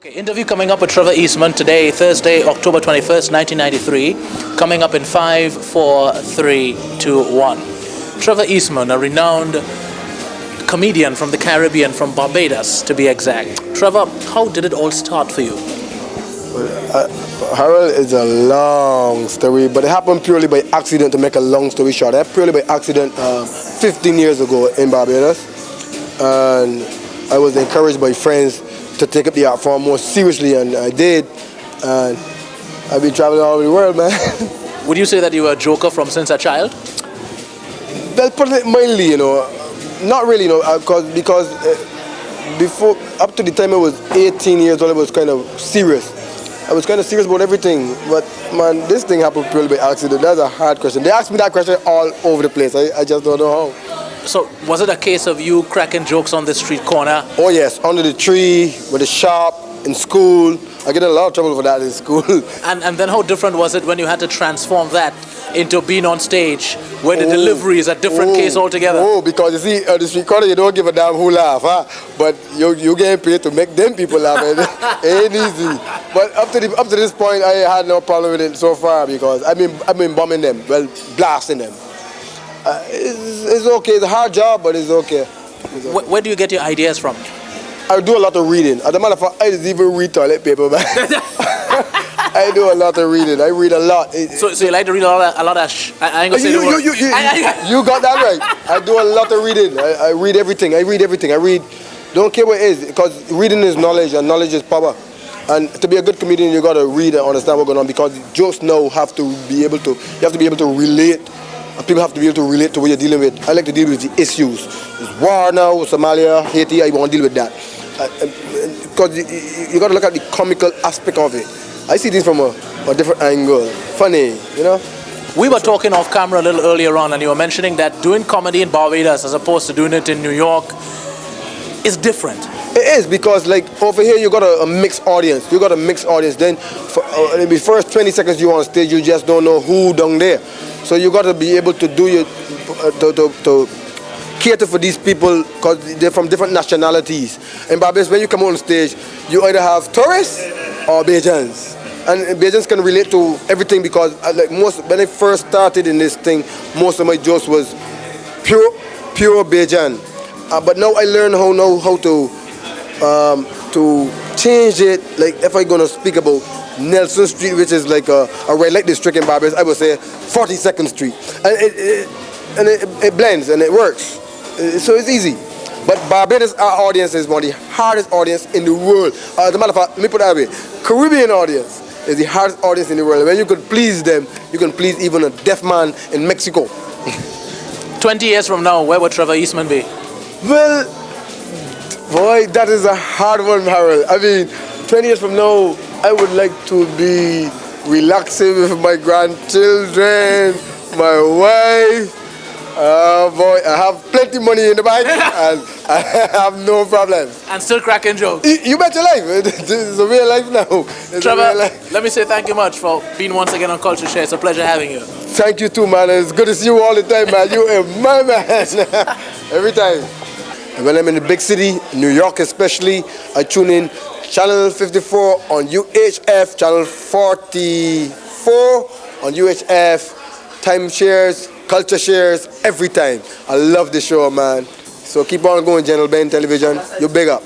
Okay, interview coming up with Trevor Eastman today, Thursday, October 21st, 1993. Coming up in 5, 4, 3, 2, 1. Trevor Eastman, a renowned comedian from the Caribbean, from Barbados to be exact. Trevor, how did it all start for you? Harold, is a long story, but it happened purely by accident. To make a long story short, it happened purely by accident 15 years ago in Barbados, and I was encouraged by friends to take up the art form more seriously, and I did, and I've been traveling all over the world, man. Would you say that you were a joker from since a child? Well, put it mildly, you know, not really, you know, because before, up to the time I was 18 years old, I was kind of serious. I was kind of serious about everything, but man, this thing happened purely by accident. That's a hard question. They ask me that question all over the place. I just don't know how. So, was it a case of you cracking jokes on the street corner? Oh yes, under the tree, with the shop, in school. I get in a lot of trouble for that in school. And then how different was it when you had to transform that into being on stage, where the delivery is a different case altogether? Oh, because you see, on the street corner, you don't give a damn who laugh, huh? But you getting paid to make them people laugh. Ain't easy. But up to this point, I had no problem with it so far, because I've been bombing them, well, blasting them. It's okay. It's a hard job, but it's okay. Where do you get your ideas from? I do a lot of reading. As a matter of fact, I just even read toilet paper, man. I do a lot of reading. I read a lot. So you like to read a lot of I ain't gonna say the word. You got that right. I do a lot of reading. I read everything. I read, don't care what it is, because reading is knowledge, and knowledge is power. And to be a good comedian, you gotta read and understand what's going on, because jokes now you have to be able to relate. People have to be able to relate to what you're dealing with. I like to deal with the issues. There's war now, Somalia, Haiti, I want to deal with that. Because you got to look at the comical aspect of it. I see things from a different angle. Funny, you know? We were talking off camera a little earlier on, and you were mentioning that doing comedy in Barbados as opposed to doing it in New York is different. It is, because like over here you got a mixed audience. You got a mixed audience. Then for the first 20 seconds you're on stage, you just don't know who down there. So you got to be able to do to cater for these people, because they're from different nationalities. In Barbados, when you come on stage, you either have tourists or Bajans. And Bajans can relate to everything, because when I first started in this thing, most of my jokes was pure Bajan. But now I learn how to change it. Like if I'm gonna speak about Nelson Street, which is like a red light district in Barbados, I would say 42nd Street, and it blends and it works. So it's easy. But Barbados, our audience is one of the hardest audience in the world. As a matter of fact, let me put it that way: Caribbean audience is the hardest audience in the world. When you could please them, you can please even a deaf man in Mexico. 20 years from now, where would Trevor Eastman be? Well, boy, that is a hard one, Harold. I mean, 20 years from now, I would like to be relaxing with my grandchildren, my wife. Boy, I have plenty money in the bank, and I have no problems. And still cracking jokes. You bet your life. It's a real life now. Trevor, let me say thank you much for being once again on CultureShare. It's a pleasure having you. Thank you too, man. It's good to see you all the time, man. You are my man. Every time. When I'm in the big city, New York especially, I tune in Channel 54 on UHF, Channel 44 on UHF, time shares, culture shares, every time. I love the show, man. So keep on going, General Ben Television. You're big up.